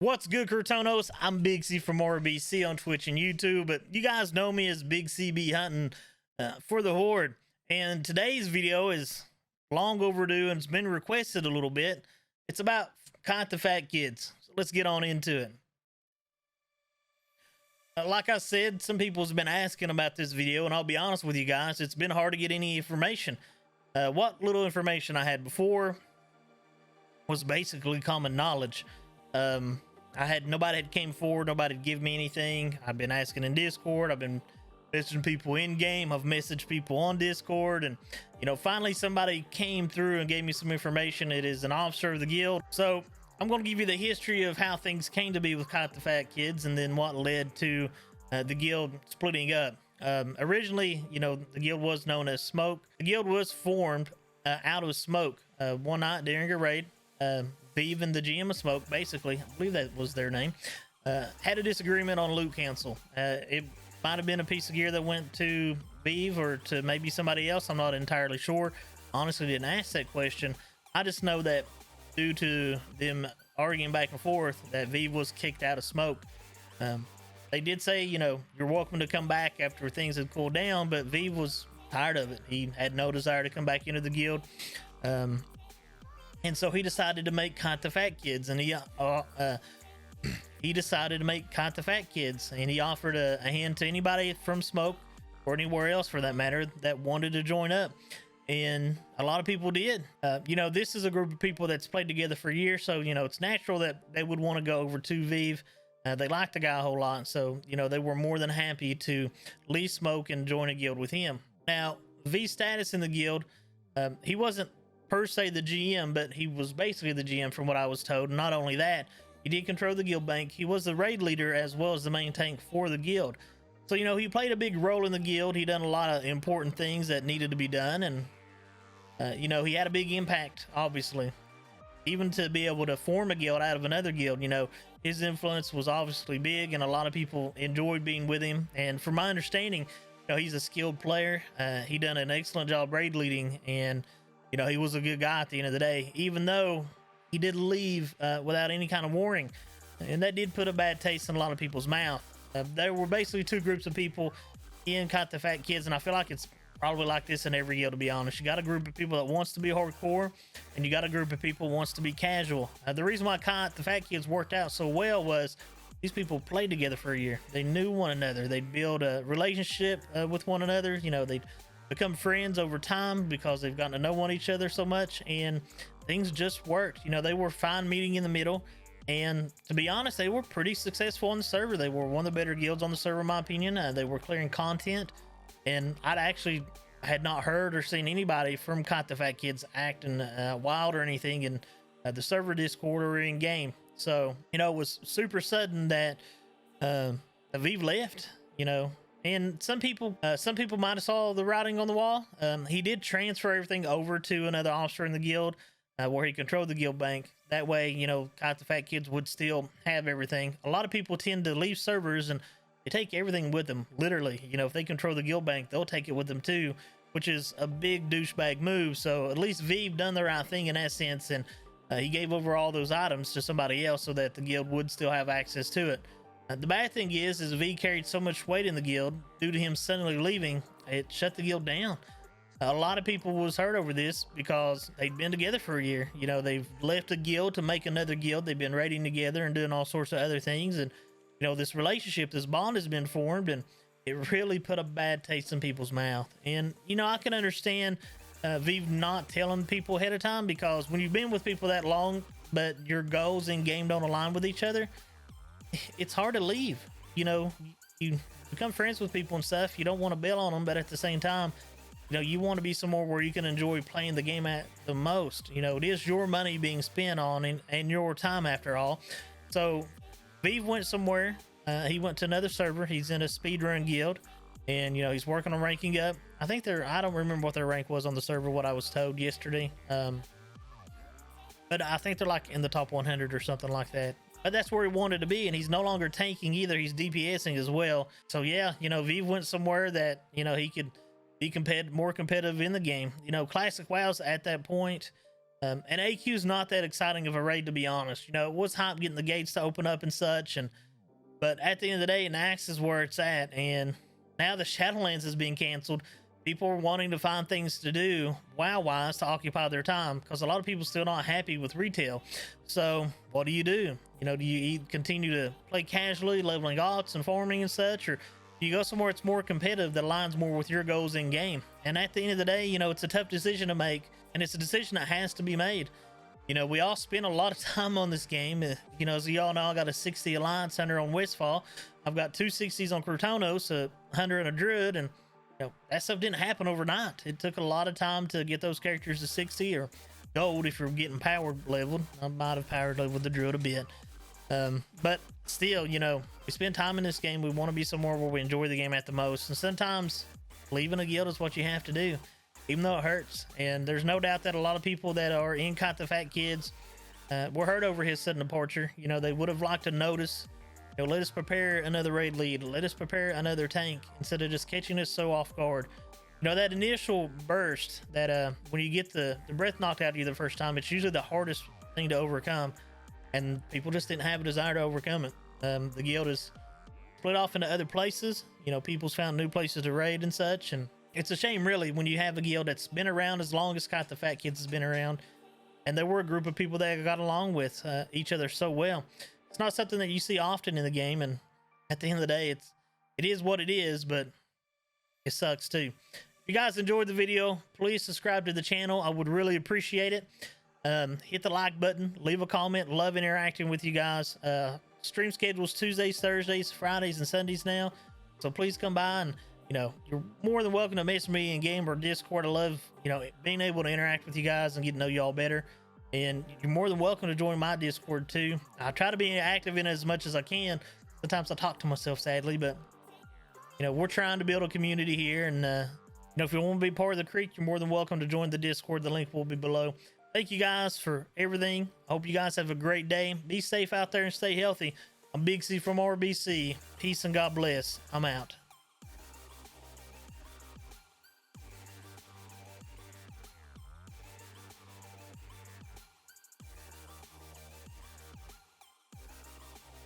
What's good, Curtonos? I'm Big C from RBC on Twitch and YouTube, but you guys know me as Big CB hunting for the Horde. And today's video is long overdue and it's been requested a little bit. It's about Kite the Fat Kids. So let's get on into it. Like I said, some people's been asking about this video, and I'll be honest with you guys, it's been hard to get any information. What little information I had before was basically common knowledge. Nobody had came forward, nobody had give me anything. I've been asking in Discord, I've been messaging people in game, I've messaged people on Discord, and finally somebody came through and gave me some information. It is an officer of the guild. So I'm going to give you the history of how things came to be with Kite the Fat Kids, and then what led to the guild splitting up. Originally, the guild was known as Smoke. The guild was formed out of Smoke. One night during a raid, Vive and the GM of Smoke, basically, I believe that was their name, had a disagreement on loot cancel. It might have been a piece of gear that went to Vive or to maybe somebody else. I'm not entirely sure. Honestly, didn't ask that question. I just know that due to them arguing back and forth, that Vive was kicked out of Smoke. They did say, you're welcome to come back after things had cooled down, but Vive was tired of it. He had no desire to come back into the guild. And so he decided to make Kite the Fat Kids, and he decided to make Kite the Fat Kids, and he offered a hand to anybody from Smoke or anywhere else for that matter that wanted to join up. And a lot of people did. This is a group of people that's played together for years, so it's natural that they would want to go over to Vive. They liked the guy a whole lot, so they were more than happy to leave Smoke and join a guild with him. Now, V's status in the guild, he wasn't per se the GM, but he was basically the GM from what I was told. And not only that, he did control the guild bank. He was the raid leader as well as the main tank for the guild. So he played a big role in the guild. He done a lot of important things that needed to be done, and he had a big impact, obviously. Even to be able to form a guild out of another guild, his influence was obviously big, and a lot of people enjoyed being with him. And from my understanding, he's a skilled player. He done an excellent job raid leading, and he was a good guy at the end of the day, even though he did leave without any kind of warning. And that did put a bad taste in a lot of people's mouth. There were basically two groups of people in Kite the Fat Kids, and I feel like it's probably like this in every guild, to be honest. You got a group of people that wants to be hardcore, and you got a group of people who wants to be casual. The reason why Kite the Fat Kids worked out so well was these people played together for a year. They knew one another. They'd build a relationship with one another. They'd become friends over time because they've gotten to know each other so much, and things just worked. They were fine meeting in the middle, and to be honest, they were pretty successful on the server. They were one of the better guilds on the server, in my opinion. They were clearing content, and I had not heard or seen anybody from Kite the Fat Kids acting wild or anything in the server Discord or in game. So it was super sudden that Aviv left. And some people might have saw the writing on the wall. He did transfer everything over to another officer in the guild where he controlled the guild bank. That way, Kite the Fat Kids would still have everything. A lot of people tend to leave servers and they take everything with them, literally. If they control the guild bank, they'll take it with them too, which is a big douchebag move. So at least Vive done the right thing in that sense, and he gave over all those items to somebody else so that the guild would still have access to it. The bad thing is V carried so much weight in the guild due to him suddenly leaving, it shut the guild down. A lot of people was hurt over this because they'd been together for a year. They've left a guild to make another guild. They've been raiding together and doing all sorts of other things. And, this relationship, this bond has been formed, and it really put a bad taste in people's mouth. And, I can understand Vive not telling people ahead of time, because when you've been with people that long, but your goals in game don't align with each other, it's hard to leave. You become friends with people and stuff. You don't want to bail on them, but at the same time, you want to be somewhere where you can enjoy playing the game at the most. It is your money being spent on and your time after all. So Vive went somewhere. He went to another server. He's in a speedrun guild, and he's working on ranking up. I think I don't remember what their rank was on the server, what I was told yesterday. But I think they're like in the top 100 or something like that. But that's where he wanted to be, and he's no longer tanking either. He's DPSing as well. So yeah, Vive went somewhere that he could be more competitive in the game. Classic WoW's at that point And AQ is not that exciting of a raid, to be honest. You know, it was hype getting the gates to open up and such, but at the end of the day, Nax is where it's at, and now the Shadowlands is being canceled. People are wanting to find things to do WoW-wise to occupy their time, because a lot of people still not happy with retail. So what do? You know, do you continue to play casually, leveling aughts and farming and such, or do you go somewhere it's more competitive that aligns more with your goals in game? And at the end of the day, you know, it's a tough decision to make, and it's a decision that has to be made. You know, we all spend a lot of time on this game. You know, as y'all know, I got a 60 Alliance hunter on Westfall. I've got 260s on Crutonos, a hunter and a druid, and you know, that stuff didn't happen overnight. It took a lot of time to get those characters to 60 or gold if you're getting power leveled. I might have powered leveled the druid a bit. But still, you know, we spend time in this game. We want to be somewhere where we enjoy the game at the most. And sometimes leaving a guild is what you have to do, even though it hurts. And there's no doubt that a lot of people that are in Kite the Fat Kids were hurt over his sudden departure. You know, they would have liked to notice, you know, let us prepare another raid lead, let us prepare another tank, instead of just catching us so off guard. You know, that initial burst that when you get the breath knocked out of you the first time, it's usually the hardest thing to overcome, and people just didn't have a desire to overcome it. The guild is split off into other places. You know, people's found new places to raid and such, and it's a shame really when you have a guild that's been around as long as Kite the Fat Kids has been around, and there were a group of people that got along with each other so well. It's not something that you see often in the game, and at the end of the day, it is what it is, but it sucks too. If you guys enjoyed the video, please subscribe to the channel. I would really appreciate it. Hit the like button, leave a comment. Love interacting with you guys. Stream schedules Tuesdays, Thursdays, Fridays, and Sundays now, so please come by, and you know, you're more than welcome to message me in game or Discord. I love, you know, being able to interact with you guys and get to know y'all better. And you're more than welcome to join my Discord too. I try to be active in it as much as I can. Sometimes I talk to myself, sadly, but you know, we're trying to build a community here. And you know, if you want to be part of the creek, you're more than welcome to join the Discord. The link will be below. Thank you guys for everything. I hope you guys have a great day. Be safe out there and stay healthy. I'm Big C from RBC. Peace and God bless. I'm out.